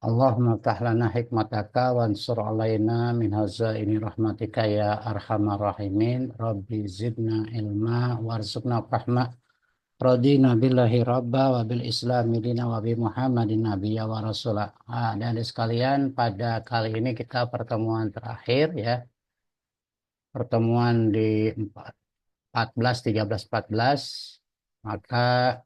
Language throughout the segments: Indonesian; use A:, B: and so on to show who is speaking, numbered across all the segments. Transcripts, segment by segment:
A: Allahumma ftah lana hikmataka wansur alaina min hazaini rahmatika ya arhamar rahimin. Rabbi zidna ilma warzuqna fahma. Radina billahi rabba wa bil islami dina wa bi Muhammadin nabiyya wa rasulah. Dan sekalian, pada kali ini kita pertemuan terakhir ya. Pertemuan di 14, 13, 14. Maka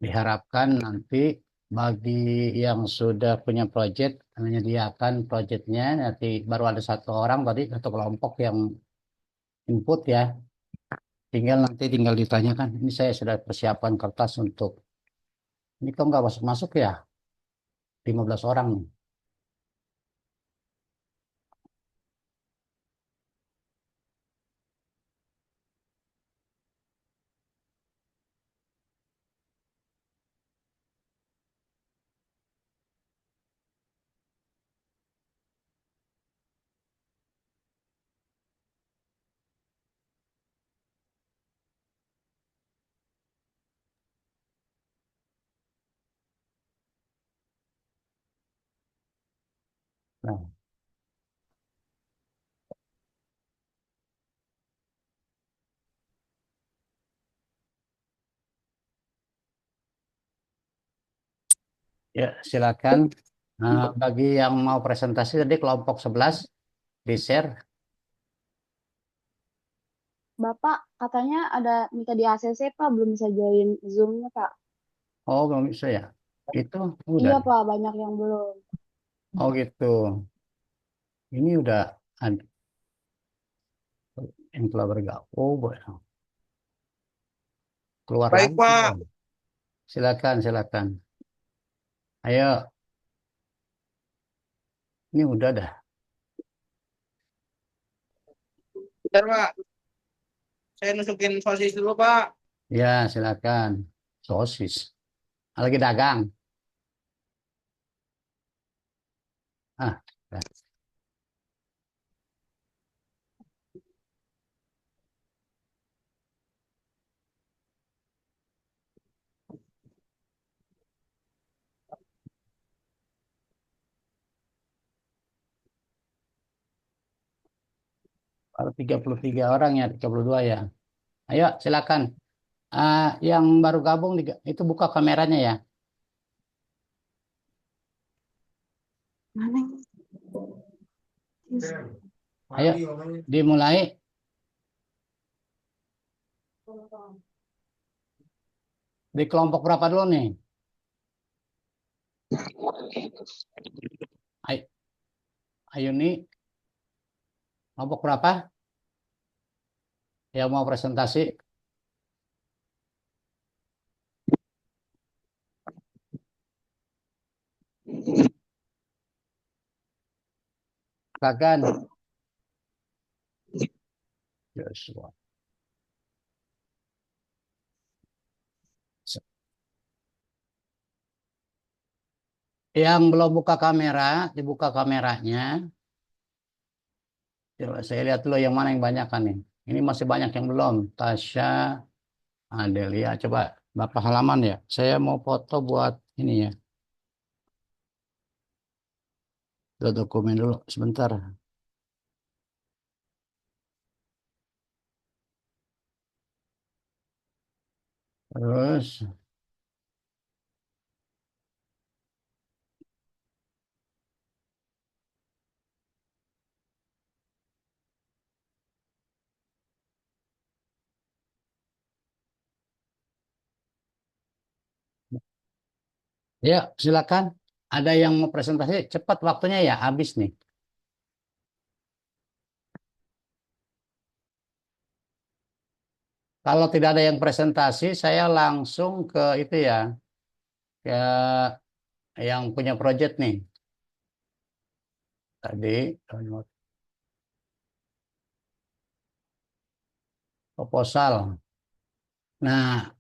A: diharapkan nanti bagi yang sudah punya project, menyediakan projectnya, nanti baru ada satu orang tadi, satu kelompok yang input ya. Tinggal ditanyakan, ini saya sudah persiapan kertas untuk, ini kok nggak masuk-masuk ya, 15 orang nih. Nah, ya silakan. Nah, bagi yang mau presentasi tadi kelompok 11 di-share.
B: Bapak katanya ada minta di ACC Pak, belum bisa join Zoom-nya Pak.
A: Oh, belum bisa ya? Itu udah.
B: Iya Pak, banyak yang belum.
A: Oh gitu. Ini udah ada yang telah bergabung. Oh, boleh. Keluar
C: Baik,
A: lagi.
C: Pak.
A: Silakan, silakan. Ayo, ini udah dah.
C: Bentar, Pak. Saya nusukin sosis dulu, Pak.
A: Ya, silakan. Sosis. Lagi dagang. Ah, dah. Baru 33 orang ya, 32 ya. Ayo, silakan. Yang baru gabung itu buka kameranya ya.
B: Mana?
A: Ayo, dimulai. Di kelompok berapa dulu nih? Ayo, ayo nih, kelompok berapa? Yang mau presentasi? Silakan. Joshua. Yang belum buka kamera, dibuka kameranya. Coba saya lihat dulu yang mana yang banyak kan nih. Ini masih banyak yang belum. Tasya, Adelia, coba berapa halaman ya? Saya mau foto buat ini ya. Buat dokumen dulu sebentar. Terus, ya silakan. Ada yang mau presentasi, cepat waktunya ya, habis nih. Kalau tidak ada yang presentasi, saya langsung ke itu ya, ke yang punya project nih. Tadi proposal. Nah,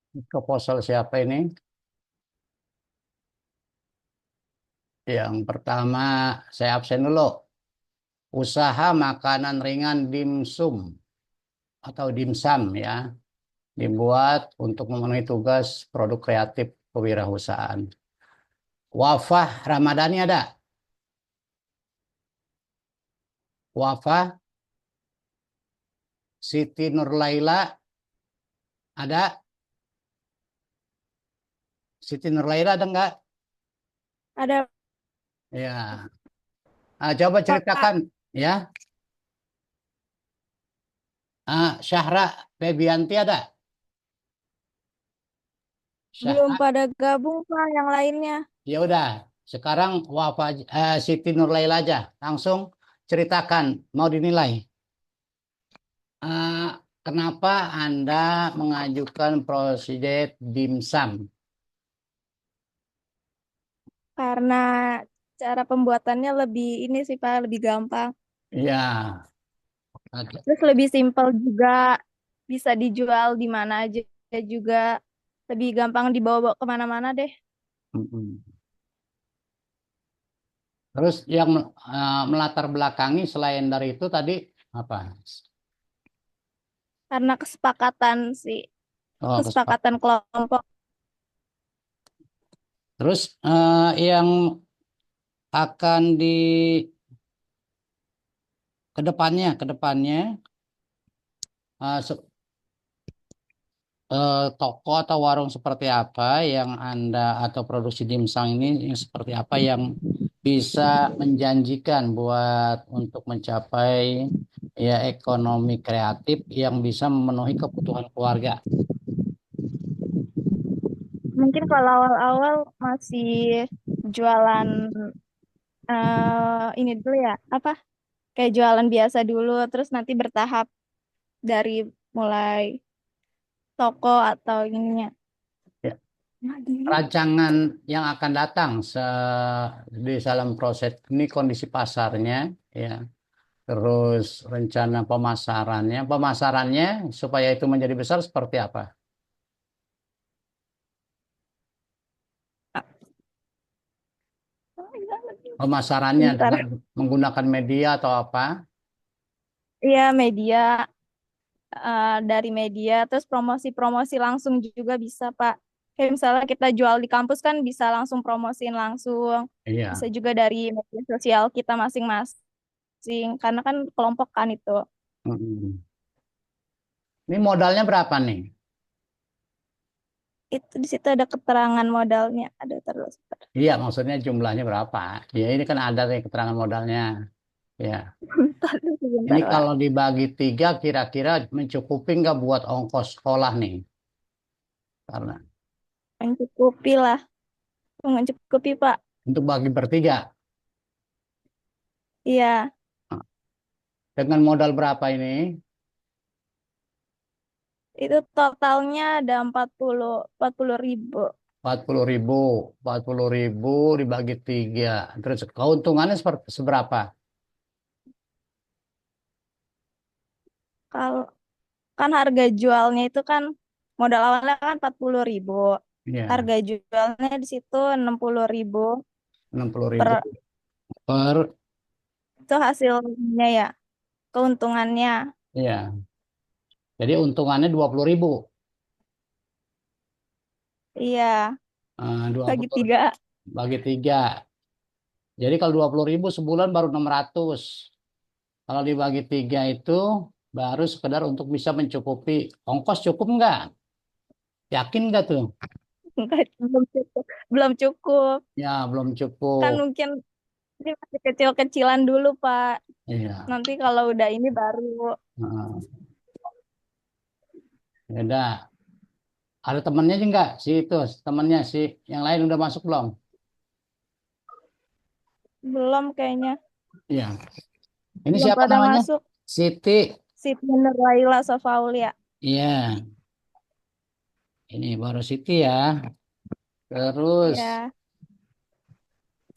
A: Proposal siapa ini? Yang pertama, saya absen dulu. Usaha makanan ringan dimsum atau dimsum ya, dibuat untuk memenuhi tugas produk kreatif kewirausahaan. Wafah Ramadhani ada? Wafah Siti Nurlaila ada? Siti Nurlaila ada nggak?
B: Ada
A: Ya. Coba
B: Pak,
A: ceritakan ya. Syahra Febianti ada?
B: belum
A: Syahra,
B: pada gabung Pak yang lainnya.
A: ya udah. Sekarang Wafah Siti Nurlaila aja. Langsung ceritakan, mau dinilai. Eh, Kenapa Anda mengajukan prosedur dimsum?
B: Karena cara pembuatannya lebih ini sih Pak, lebih gampang.
A: Ya, oke.
B: Terus lebih simpel juga, bisa dijual di mana aja juga. Lebih gampang dibawa-bawa kemana-mana deh.
A: Mm-mm. Terus yang melatar belakangi selain dari itu tadi apa?
B: Karena kesepakatan sih,
A: Oh,
B: kesepakatan kelompok.
A: terus yang akan di kedepannya toko atau warung seperti apa yang Anda atau produksi dimsum ini yang seperti apa yang bisa menjanjikan buat untuk mencapai ya ekonomi kreatif yang bisa memenuhi kebutuhan keluarga.
B: Mungkin kalau awal-awal masih jualan ini dulu ya, apa? Kayak jualan biasa dulu, terus nanti bertahap dari mulai toko atau ininya.
A: Ya,
B: Nah, dulu.
A: rancangan yang akan datang di dalam proses ini kondisi pasarnya ya, terus rencana pemasarannya supaya itu menjadi besar seperti apa? Pemasarannya
B: Bentar.
A: dengan menggunakan media atau apa?
B: Iya, media dari media, terus promosi-promosi langsung juga bisa, Pak. Kayak misalnya kita jual di kampus kan bisa langsung promosiin langsung. Bisa
A: Iya.
B: juga dari media sosial kita masing-masing, karena kan kelompok kan itu.
A: Mm-mm. Ini modalnya berapa nih?
B: Itu di situ ada keterangan modalnya, ada terus.
A: Iya, maksudnya jumlahnya berapa? Ya, ini kan ada nih keterangan modalnya. Ya,
B: Bentar,
A: ini
B: sebentar, Pak.
A: kalau dibagi tiga, kira-kira mencukupi nggak buat ongkos sekolah nih? Karena
B: Mencukupi lah, mencukupi, Pak.
A: untuk bagi bertiga,
B: Iya,
A: nah, dengan modal berapa ini?
B: itu totalnya ada 40 ribu.
A: 40.000, 40.000 dibagi tiga. Terus keuntungannya seperti seberapa?
B: Kalau kan harga jualnya itu kan modal awalnya kan 40 ribu.
A: Iya,
B: Harga jualnya di situ 60 ribu
A: 60.000
B: per
A: per,
B: itu hasilnya ya, keuntungannya.
A: ya. Jadi untungannya 20.000.
B: Iya,
A: Dua
B: bagi
A: puluh
B: tiga.
A: bagi tiga. Jadi kalau 20.000 sebulan baru 600. Kalau dibagi tiga itu baru sekedar untuk bisa mencukupi ongkos cukup nggak? Yakin nggak tuh?
B: Enggak, belum cukup. Belum cukup.
A: Ya belum
B: Kan
A: cukup.
B: mungkin ini masih kecil-kecilan dulu, Pak.
A: Iya.
B: Nanti kalau udah ini baru
A: Heeh. Ya udah. Ada temennya sih nggak? Si itu temennya si yang lain udah masuk belum?
B: belum kayaknya.
A: Iya. Ini
B: Belum
A: siapa
B: pada
A: namanya?
B: masuk.
A: Siti.
B: Siti Nurlaila Sofaulia.
A: Iya. Ini baru Siti ya. Terus
B: Ya.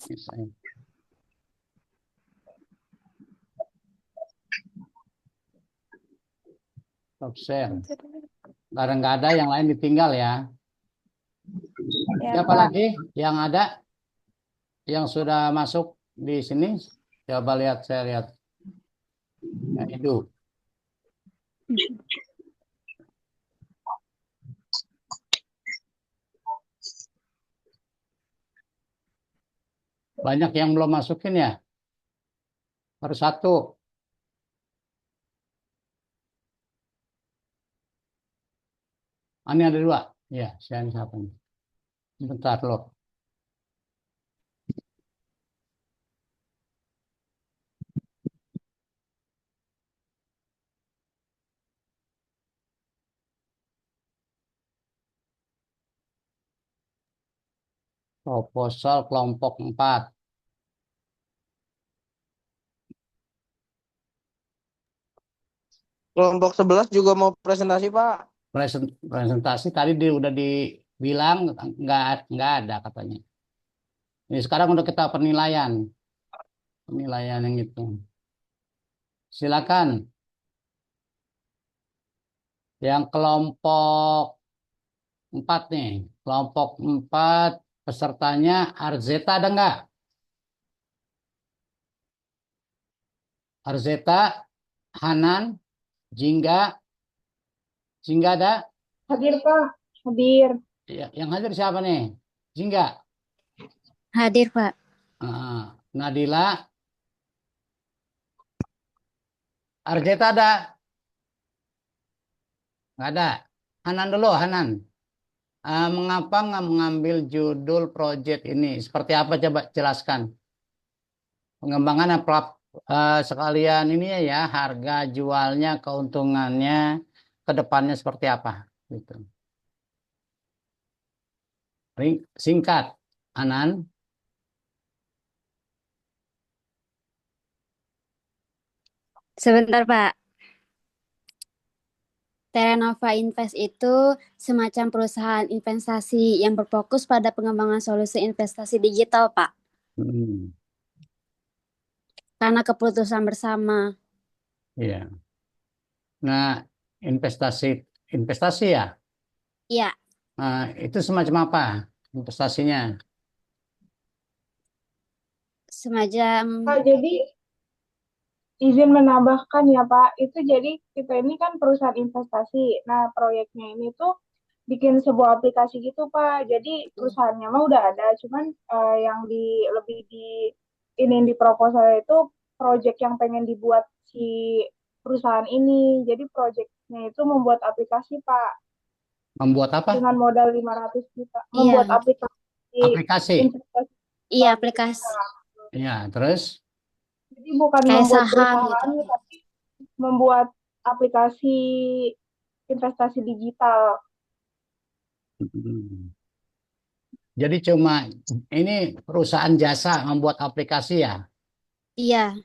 A: misalnya, top share. Karena nggak ada, yang lain ditinggal ya.
B: Ya,
A: Siapa
B: Pak.
A: lagi yang ada, yang sudah masuk di sini? Coba lihat, saya lihat. Ya, itu. Banyak yang belum masukin ya. Baru satu. Ini ada dua. Ya, saya siapa nih? Bentar loh. Proposal kelompok 4.
C: Kelompok 11 juga mau presentasi, Pak.
A: Presentasi tadi udah dibilang nggak ada katanya. Ini sekarang udah kita penilaian yang itu. Silakan. Yang kelompok 4 nih, kelompok 4 pesertanya Arzeta ada nggak? Arzeta, Hanan, Jingga ada?
D: Hadir, Pak. Hadir.
A: Ya, yang hadir siapa nih? Jingga,
E: Hadir, Pak.
A: Nadila, Arzeta ada? Nggak ada. Hanan dulu, Hanan. Mengapa nggak mengambil judul proyek ini? Seperti apa coba jelaskan? Pengembangan apa sekalian ini ya, harga jualnya, keuntungannya, ke depannya seperti apa? Gitu. Singkat, Anan.
E: Sebentar, Pak. Teranova Invest itu semacam perusahaan investasi yang berfokus pada pengembangan solusi investasi digital, Pak.
A: Hmm,
E: Karena keputusan bersama.
A: iya. Nah, investasi investasi ya.
E: Iya,
A: Itu semacam apa investasinya?
E: semacam
D: Pak, jadi izin menambahkan ya, Pak. Itu jadi kita ini kan perusahaan investasi. Nah, proyeknya ini tuh bikin sebuah aplikasi gitu, Pak. Jadi perusahaannya mah udah ada, cuman yang lebih ini di proposal itu proyek yang pengen dibuat si perusahaan ini. Jadi proyeknya itu membuat aplikasi, Pak,
A: Membuat apa?
D: dengan modal 500 juta.
E: iya,
D: Membuat aplikasi
A: Aplikasi.
D: investasi
E: iya
D: digital gitu,
E: aplikasi
D: Pak.
A: Ya, terus
D: Jadi bukan
E: kayak
D: membuat
E: saham gitu.
D: perusahaan, tapi membuat aplikasi investasi digital.
A: hmm, jadi cuma ini perusahaan jasa membuat aplikasi ya.
E: Iya,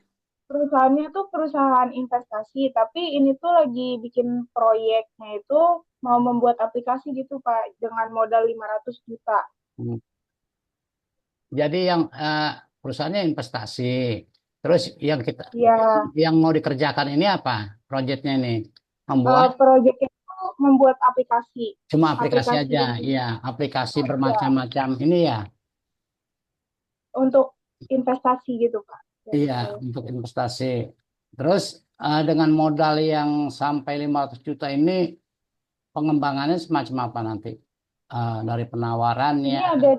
D: Perusahaannya tuh perusahaan investasi, tapi ini tuh lagi bikin proyeknya itu mau membuat aplikasi gitu, Pak, dengan modal 500 juta.
A: Hmm. Jadi yang perusahaannya investasi. Terus
D: Ya,
A: yang mau dikerjakan ini apa? Proyeknya ini membuat
D: proyeknya itu membuat aplikasi.
A: cuma aplikasi
D: Aplikasi
A: aja. Iya, aplikasi
D: ya,
A: bermacam-macam ini ya.
D: untuk investasi gitu, Pak.
A: Iya, untuk investasi. Terus dengan modal yang sampai 500 juta ini pengembangannya semacam apa nanti? Dari penawarannya.
D: Ini ada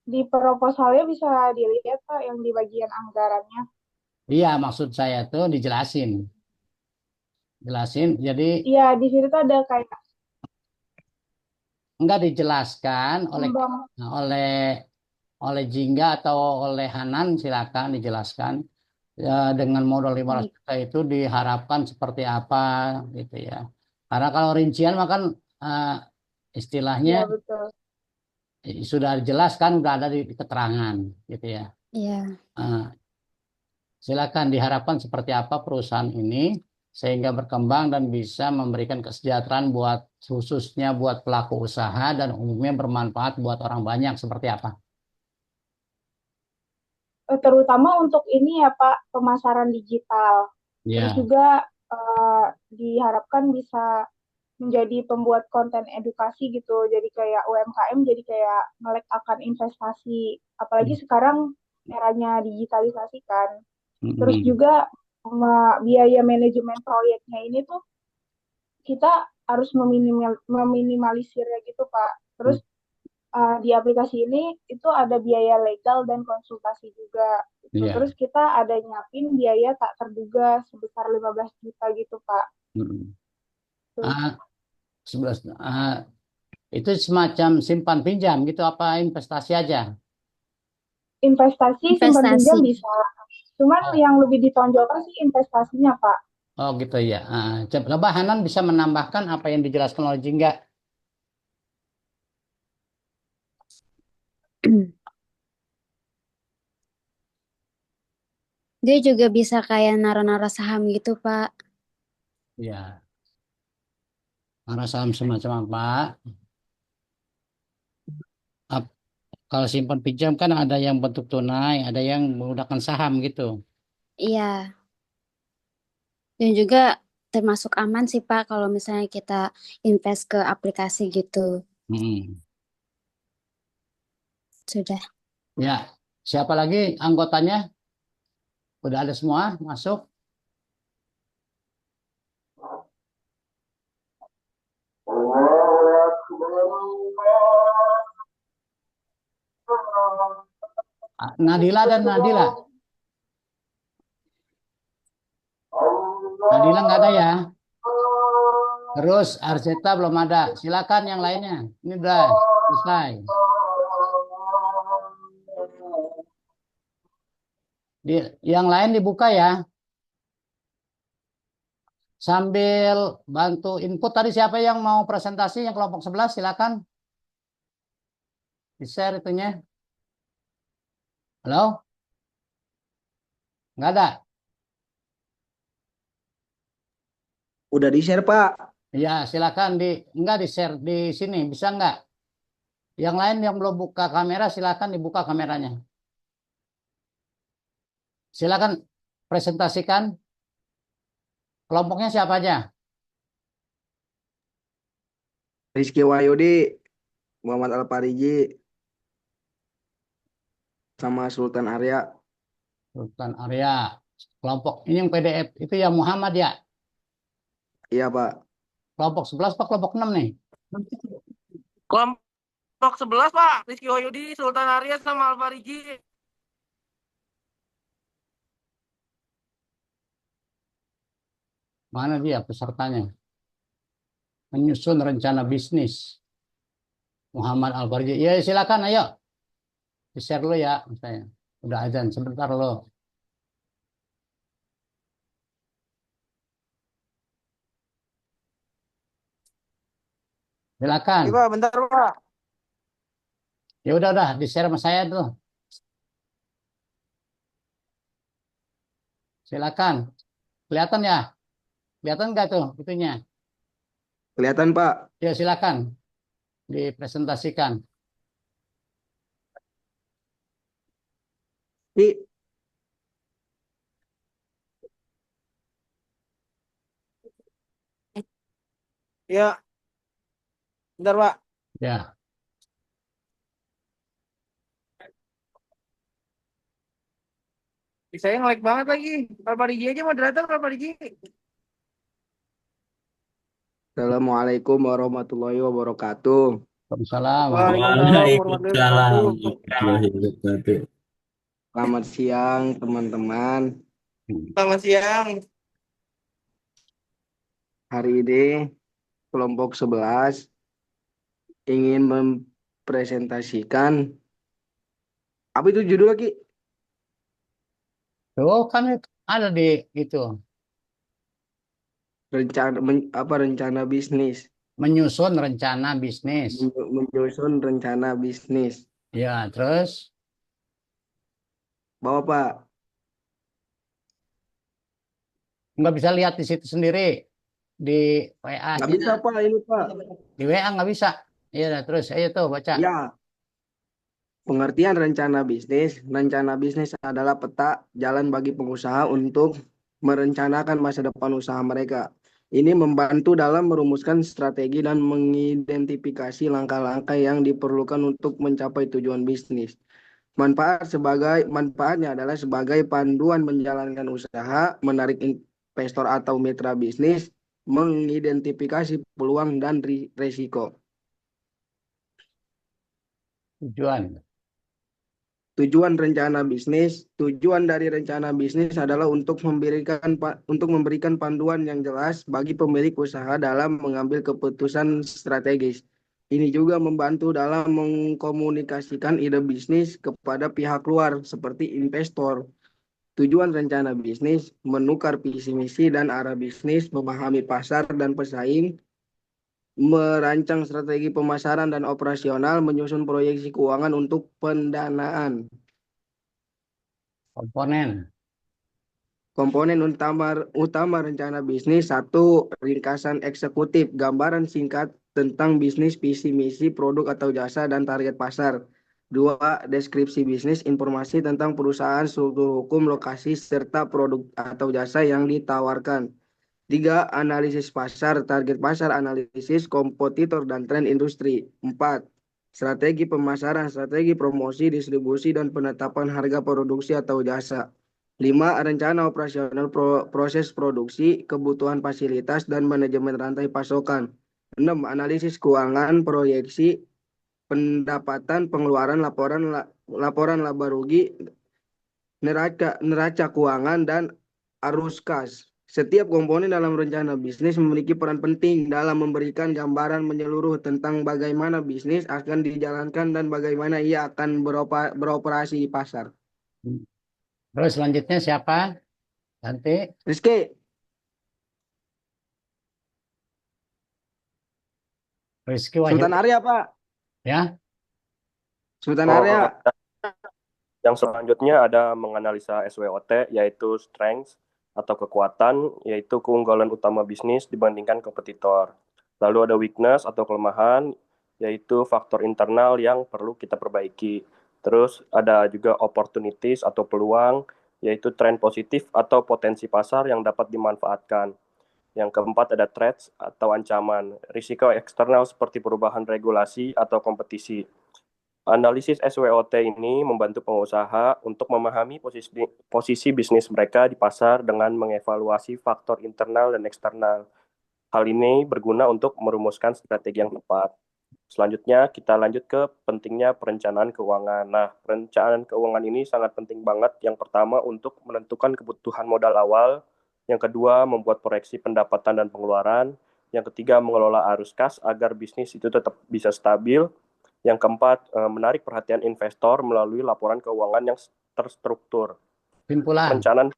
D: di proposalnya bisa dilihat, Pak, yang di bagian anggarannya.
A: Iya, maksud saya tuh dijelasin. Jelasin, jadi
D: Iya, di situ tuh ada kayak
A: enggak dijelaskan oleh
D: kembang.
A: oleh oleh Jingga atau oleh Hanan, silakan dijelaskan ya, dengan modal 500 juta itu diharapkan seperti apa gitu ya. Karena kalau rincian mah kan eh, istilahnya
D: Iya, betul.
A: sudah jelas kan, udah ada di keterangan gitu ya.
E: iya.
A: Silakan diharapkan seperti apa perusahaan ini sehingga berkembang dan bisa memberikan kesejahteraan buat khususnya buat pelaku usaha dan umumnya bermanfaat buat orang banyak seperti apa?
D: Terutama untuk ini ya Pak, pemasaran digital. Terus
A: Ya,
D: juga diharapkan bisa menjadi pembuat konten edukasi gitu. Jadi kayak UMKM jadi kayak melek akan investasi. Apalagi sekarang eranya digitalisasi kan. Terus
A: Mm-mm.
D: juga biaya manajemen proyeknya ini tuh kita harus meminimalisirnya gitu, Pak. Terus di aplikasi ini itu ada biaya legal dan konsultasi juga gitu.
A: Iya.
D: Terus kita ada nyapin biaya tak terduga sebesar 15 juta gitu, Pak.
A: Mm-mm.
D: Tuh.
A: 11. Itu semacam simpan pinjam gitu apa investasi aja?
D: Investasi, simpan pinjam
E: Investasi.
D: bisa. Cuman
A: Oh,
D: yang lebih ditonjolkan sih investasinya, Pak.
A: oh gitu ya. Coba Hanan bisa menambahkan apa yang dijelaskan oleh Jingga.
E: Dia juga bisa kayak naro-naro saham gitu, Pak.
A: Ya, arah saham semacam apa? Ap- Kalau simpan pinjam kan ada yang bentuk tunai, ada yang menggunakan saham gitu.
E: Iya. Dan juga termasuk aman sih, Pak, kalau misalnya kita invest ke aplikasi gitu.
A: Mm.
E: Sudah.
A: Ya, siapa lagi anggotanya? Udah ada semua masuk? Nadila dan Nadila. Nadila nggak ada ya. Terus Arseta belum ada. Silakan yang lainnya. Ini udah selesai. Yang lain dibuka ya. Sambil bantu input tadi siapa yang mau presentasi yang kelompok 11 silakan. Di-share itunya. Halo? Nggak ada?
F: Udah di-share, Pak.
A: Ya, silakan enggak di-share di sini, bisa enggak? Yang lain yang belum buka kamera silakan dibuka kameranya. Silakan presentasikan kelompoknya siapa aja?
F: Rizky Wahyudi, Muhammad Al-Pariji, sama Sultan Arya.
A: Sultan Arya. Kelompok ini yang PDF itu ya Muhammad ya.
F: Iya, Pak.
A: Kelompok 11 Pak, kelompok 6 nih.
C: Kelompok 11, Pak. Rizky Wahyudi, Sultan Arya, sama Alfariji.
A: Mana dia pesertanya? Menyusun rencana bisnis. Muhammad Al-Farji. Ya silakan ayo. Di-share dulu ya misalnya. Udah azan sebentar lo. Silakan.
C: Iya, Pak. Bentar, Pak.
A: Ya udah di-share sama saya tuh. Silakan. Kelihatan ya? Kelihatan nggak tuh itunya?
F: Kelihatan, Pak.
A: Ya silakan dipresentasikan.
F: Ih,
C: Iya, bentar, Pak.
A: Ya.
C: Saya nge-lag banget lagi. Alfariji aja moderator, Alfariji.
F: Assalamualaikum warahmatullahi wabarakatuh.
A: Waalaikumsalam.
C: Waalaikumsalam warahmatullahi
G: Waalaikumsalam
C: wabarakatuh.
G: warahmatullahi wabarakatuh.
F: Selamat siang, teman-teman.
C: Selamat siang.
F: Hari ini kelompok 11 ingin mempresentasikan apa itu judul lagi?
A: Tuh kan ada di itu.
F: Rencana bisnis.
A: Menyusun rencana bisnis.
F: Menyusun rencana bisnis.
A: Ya, terus
F: Bawa, Pak.
A: nggak bisa lihat di situ sendiri di WA.
F: Nggak bisa, Pak, ini, Pak.
A: Di WA nggak bisa. Iya, terus ayo tuh baca.
F: Ya, pengertian rencana bisnis. Rencana bisnis adalah peta jalan bagi pengusaha untuk merencanakan masa depan usaha mereka. Ini membantu dalam merumuskan strategi dan mengidentifikasi langkah-langkah yang diperlukan untuk mencapai tujuan bisnis. Manfaatnya adalah sebagai panduan menjalankan usaha, menarik investor atau mitra bisnis, mengidentifikasi peluang dan risiko.
A: Tujuan.
F: Tujuan dari rencana bisnis adalah untuk memberikan panduan yang jelas bagi pemilik usaha dalam mengambil keputusan strategis. Ini juga membantu dalam mengkomunikasikan ide bisnis kepada pihak luar seperti investor. Tujuan rencana bisnis menukar visi misi dan arah bisnis, memahami pasar dan pesaing, merancang strategi pemasaran dan operasional, menyusun proyeksi keuangan untuk pendanaan.
A: Komponen.
F: Komponen utama rencana bisnis: satu, ringkasan eksekutif, gambaran singkat tentang bisnis, visi misi, produk atau jasa, dan target pasar. Dua, deskripsi bisnis, informasi tentang perusahaan, struktur hukum, lokasi, serta produk atau jasa yang ditawarkan. Tiga, analisis pasar, target pasar, analisis kompetitor dan tren industri. Empat, strategi pemasaran, strategi promosi, distribusi, dan penetapan harga produksi atau jasa. Lima, rencana operasional proses produksi, kebutuhan fasilitas, dan manajemen rantai pasokan. Enam, analisis keuangan, proyeksi, pendapatan, pengeluaran, laporan laba rugi, neraca keuangan, dan arus kas. Setiap komponen dalam rencana bisnis memiliki peran penting dalam memberikan gambaran menyeluruh tentang bagaimana bisnis akan dijalankan dan bagaimana ia akan beroperasi di pasar.
A: Terus selanjutnya siapa? Nanti
F: Rizky,
A: Rizky
F: Sultan
A: Wahyudi.
F: Arya, Pak.
A: Ya,
F: Sultan
G: Oh,
F: Arya.
G: yang selanjutnya ada menganalisa SWOT, yaitu strength atau kekuatan, yaitu keunggulan utama bisnis dibandingkan kompetitor. Lalu ada weakness atau kelemahan, yaitu faktor internal yang perlu kita perbaiki. Terus ada juga opportunities atau peluang, yaitu tren positif atau potensi pasar yang dapat dimanfaatkan. Yang keempat ada threats atau ancaman, risiko eksternal seperti perubahan regulasi atau kompetisi. Analisis SWOT ini membantu pengusaha untuk memahami posisi bisnis mereka di pasar dengan mengevaluasi faktor internal dan eksternal. Hal ini berguna untuk merumuskan strategi yang tepat. Selanjutnya, kita lanjut ke pentingnya perencanaan keuangan. Nah, perencanaan keuangan ini sangat penting banget. Yang pertama, untuk menentukan kebutuhan modal awal. Yang kedua, membuat proyeksi pendapatan dan pengeluaran. Yang ketiga, mengelola arus kas agar bisnis itu tetap bisa stabil. Yang keempat, menarik perhatian investor melalui laporan keuangan yang terstruktur.
A: simpulan.
G: Perencanaan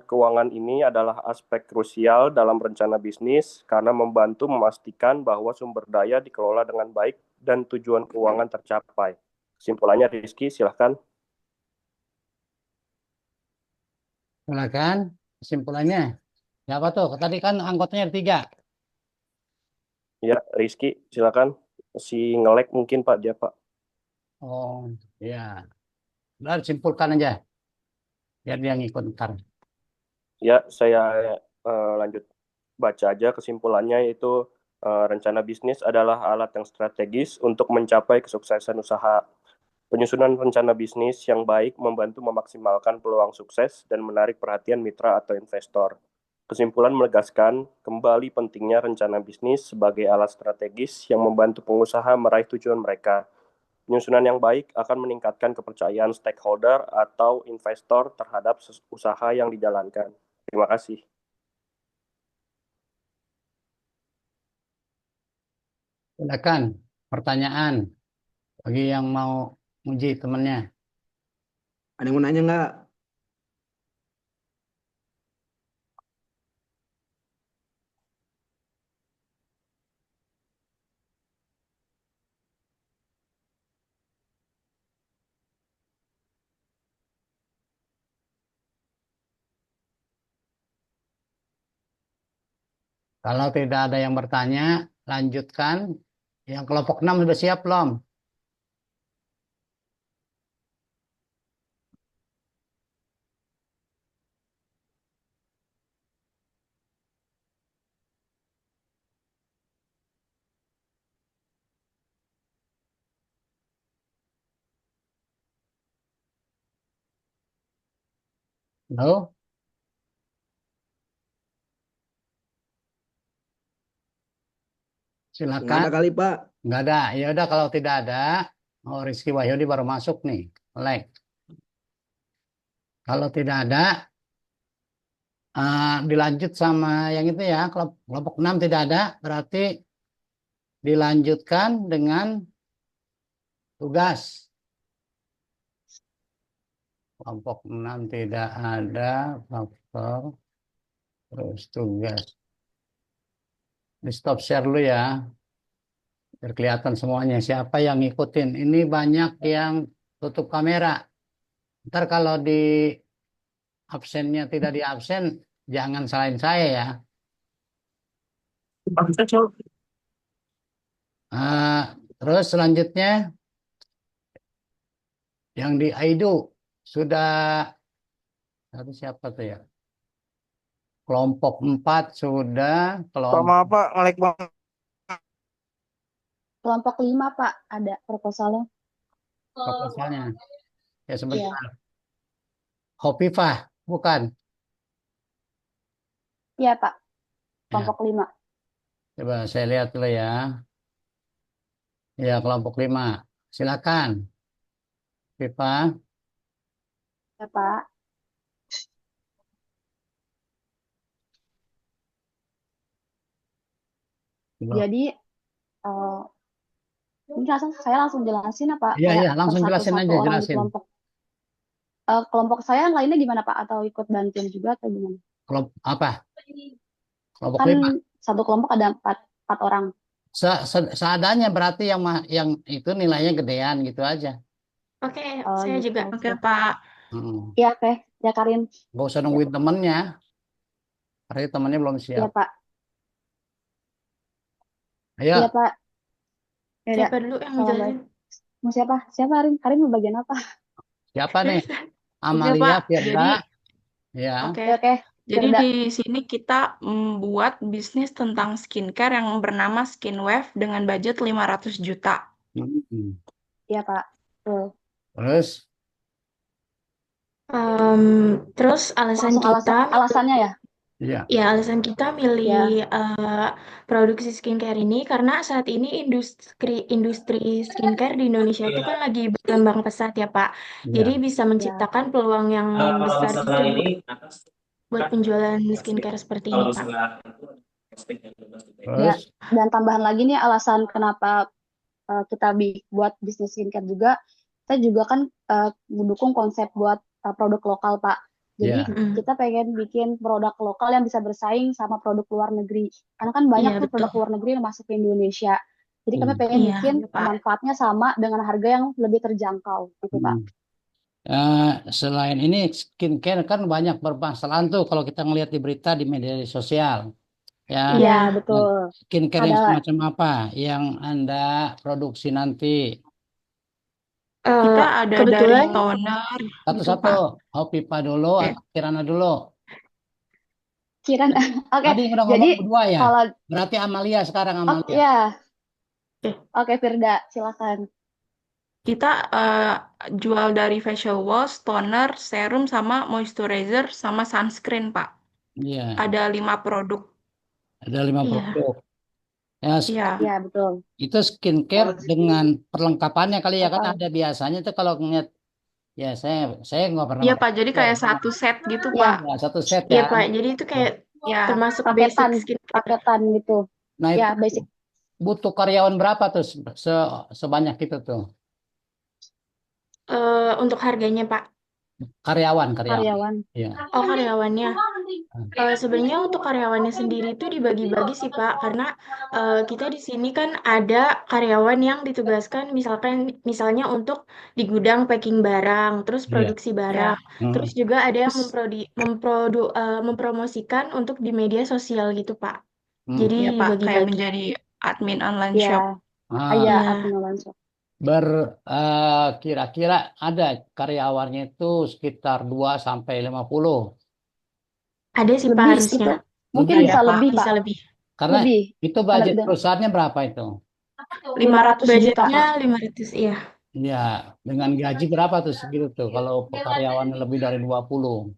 G: keuangan ini adalah aspek krusial dalam rencana bisnis karena membantu memastikan bahwa sumber daya dikelola dengan baik dan tujuan keuangan tercapai. Kesimpulannya, Rizky, silahkan.
A: Silakan kesimpulannya. Siapa tuh? Tadi kan anggotanya ada 3.
G: Ya, Rizky, silakan. Si nge-lag mungkin, Pak, dia, Pak.
A: Oh, ya. Udah simpulkan aja. Biar dia ngikut ntar.
G: Ya, saya lanjut baca aja kesimpulannya, yaitu rencana bisnis adalah alat yang strategis untuk mencapai kesuksesan usaha. Penyusunan rencana bisnis yang baik membantu memaksimalkan peluang sukses dan menarik perhatian mitra atau investor. Kesimpulan menegaskan kembali pentingnya rencana bisnis sebagai alat strategis yang membantu pengusaha meraih tujuan mereka. Penyusunan yang baik akan meningkatkan kepercayaan stakeholder atau investor terhadap usaha yang dijalankan. Terima kasih.
A: Silakan pertanyaan bagi yang mau uji temannya.
F: Ada yang mau nanya nggak?
A: Kalau tidak ada yang bertanya, lanjutkan. Yang kelompok 6 sudah siap belum? Halo,
F: Nggak
A: silakan.
F: ada kali, Pak.
A: Nggak ada. Ya udah kalau tidak ada, oh Rizky Wahyudi baru masuk nih. Like. Kalau tidak ada, dilanjut sama yang itu ya. Kelompok 6 tidak ada, berarti dilanjutkan dengan tugas. Kelompok 6 tidak ada faktor, terus tugas. Di stop share dulu ya, biar kelihatan semuanya. Siapa yang ngikutin? Ini banyak yang tutup kamera. Ntar kalau di absennya tidak di absen, jangan salahin saya ya. Terus selanjutnya yang di Aidu sudah tadi siapa tuh ya? Kelompok 4 sudah,
C: Pak,
A: kelompok
C: maaf Pak, nge-lag banget.
E: Kelompok 5, Pak, ada proposalnya.
A: proposalnya. Ya
E: Iya.
A: sebentar. Hovifah, bukan?
E: Iya, Pak.
A: Ya,
E: Kelompok 5.
A: coba saya lihat dulu ya. Ya, kelompok 5. Silakan. Hovifah.
E: Ya, Pak.
A: Coba.
E: Jadi ini saya langsung jelasin apa
A: Iya,
E: kayak
A: iya,
E: per
A: langsung jelasin
E: satu-satu
A: aja,
E: orang di
A: jelasin.
E: kelompok. Kelompok saya yang lainnya gimana, Pak? Atau ikut bantuin juga atau gimana?
A: Kelompok apa? Kelompok
E: Kan
A: 5.
E: satu kelompok ada empat orang.
A: Seadanya berarti yang itu nilainya gedean gitu aja.
H: Oke,
E: Oh,
H: saya
E: gitu.
H: juga. Oke,
E: Oke.
H: Pak.
E: Iya, oke. Ya, Karin.
A: Gak usah nungguin temennya. Berarti temennya belum
E: Iya,
A: siap.
E: Pak.
A: Ayo,
E: Iya, Pak. Ya, udah.
H: Siapa dulu yang
E: Salam
H: ngejelasin?
E: baik. Mau siapa? Siapa, Karin? Karin mau bagian apa?
A: siapa nih?
H: Oke,
A: Amalia,
H: Pak.
A: Firda.
H: Jadi,
A: Ya,
H: oke.
E: Ya, oke.
H: Jadi
E: Firda.
H: di sini kita membuat bisnis tentang skincare yang bernama SkinWave dengan budget 500 juta.
A: hmm.
E: Iya, Pak. Tuh.
A: Terus,
H: Terus alasan
E: Langsung
H: kita
E: alasannya ya?
A: ya,
H: Ya, alasan kita
E: Ya.
H: milih produksi skincare ini karena saat ini industri skincare di Indonesia itu kan lagi berkembang pesat ya, Pak. Jadi
A: ya.
H: bisa
E: Ya.
H: menciptakan peluang yang besar gitu buat penjualan skincare seperti ini, Pak.
E: Ya,
A: Terus,
E: dan tambahan lagi nih alasan kenapa kita buat bisnis skincare juga, kita juga kan mendukung konsep buat produk lokal, Pak. Jadi
A: ya.
H: Mm-mm.
E: kita pengen bikin produk lokal yang bisa bersaing sama produk luar negeri. Karena kan banyak
H: Iya,
E: tuh produk
H: betul.
E: luar negeri yang masuk ke Indonesia. Jadi kami
A: Hmm.
E: pengen
H: Iya,
E: bikin
H: Pak.
E: manfaatnya sama dengan harga yang lebih terjangkau, gitu, Pak.
A: Selain ini skincare kan banyak bermasalahan tuh kalau kita ngelihat di berita di media sosial. Ya,
E: Iya,
H: Iya,
E: betul.
A: skincare yang
E: Ada
A: semacam apa yang Anda produksi nanti?
H: kita ada dari
E: kebetulan
H: toner gitu,
A: Satu-satu,
H: Pak.
A: Hovifah dulu
H: Oke.
A: atau Kirana dulu?
E: Kiran, oke.
A: Tadi udah
E: Jadi
A: ngomong berdua ya?
E: kalau
A: Berarti Amalia sekarang,
E: oh
A: Amalia.
E: ya,
H: Oke.
E: oke Firda, silakan.
H: Kita jual dari facial wash, toner, serum, sama moisturizer, sama sunscreen, Pak.
A: Iya,
H: Ada 5 produk.
A: ada 5
H: Iya,
A: produk. Ya,
H: iya.
E: Ya, betul.
A: itu skincare dengan perlengkapannya kali ya, kan
E: Total.
A: ada biasanya tuh kalau ngeliat, ya saya nggak pernah
H: Iya,
A: pakai
H: Pak. Jadi
A: skincare,
H: kayak satu set gitu,
E: Ya,
H: Pak.
A: ya, satu set
H: Iya,
A: ya.
H: Pak. Jadi itu kayak
E: ya
H: termasuk basic
E: paketan,
H: skincare.
E: paketan gitu.
A: Nah
E: Ya,
A: itu
E: basic.
A: butuh karyawan berapa tuh sebanyak itu tuh?
H: Untuk harganya, Pak.
A: Karyawan.
E: Karyawan.
A: Ya.
H: Oh, karyawannya. Sebenarnya untuk karyawannya sendiri itu dibagi-bagi sih, Pak. Karena kita di sini kan ada karyawan yang ditugaskan misalnya untuk di gudang packing barang, terus
A: Iya.
H: produksi barang.
A: Hmm.
H: Terus juga ada yang mempromosikan untuk di media sosial gitu, Pak. Jadi
B: Iya, Pak, kayak
H: dibagi-bagi.
B: menjadi admin online
E: Ya,
B: shop.
A: Ah,
E: iya,
H: Iya.
E: admin online shop.
A: kira-kira ada karyawannya itu sekitar 2 sampai 50.
H: Ada sih, Pak,
E: Lebih
H: harusnya.
E: itu mungkin
A: Lebih
E: bisa
A: ya?
E: lebih,
H: Bisa
E: Pak.
H: lebih.
A: Karena
E: Lebih.
A: itu budget
E: Ada
A: perusahaannya berapa itu?
E: 500 juta.
H: Budgetnya 500, iya.
A: Ya, dengan gaji berapa tuh segitu tuh kalau karyawannya lebih dari 20?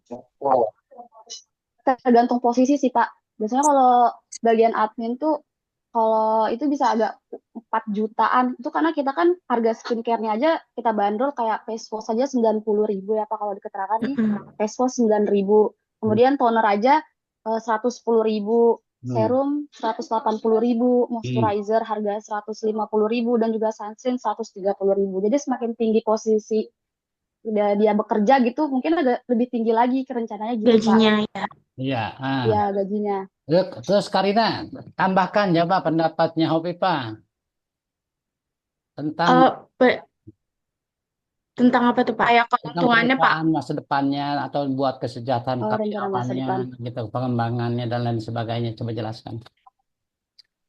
E: Tergantung posisi sih Pak. Biasanya kalau bagian admin tuh kalau itu bisa agak 4 jutaan. Itu karena kita kan harga skincare-nya aja kita bandrol kayak face wash aja 90.000 ya Pak kalau di keterangan nih.
H: Mm-mm.
E: Face wash 9.000.
A: Hmm.
E: Kemudian toner aja 110.000.
A: Hmm.
E: Serum 180.000.
A: Hmm.
E: Moisturizer harga 150.000 dan juga sunscreen 130.000. Jadi semakin tinggi posisi dia bekerja gitu mungkin agak lebih tinggi lagi rencananya gitu Pak.
H: Gajinya ya.
A: Iya.
E: Ya gajinya.
A: Terus Karina, tambahkan ya Pak pendapatnya Hopipa tentang
H: Tentang apa tuh Pak?
B: Kayak
A: tentang
B: keuntungannya Pak.
A: perusahaan masa depannya atau buat kesejahteraan
E: Rencana masa
A: karyawannya
E: depan.
A: gitu, pengembangannya dan lain sebagainya. Coba jelaskan.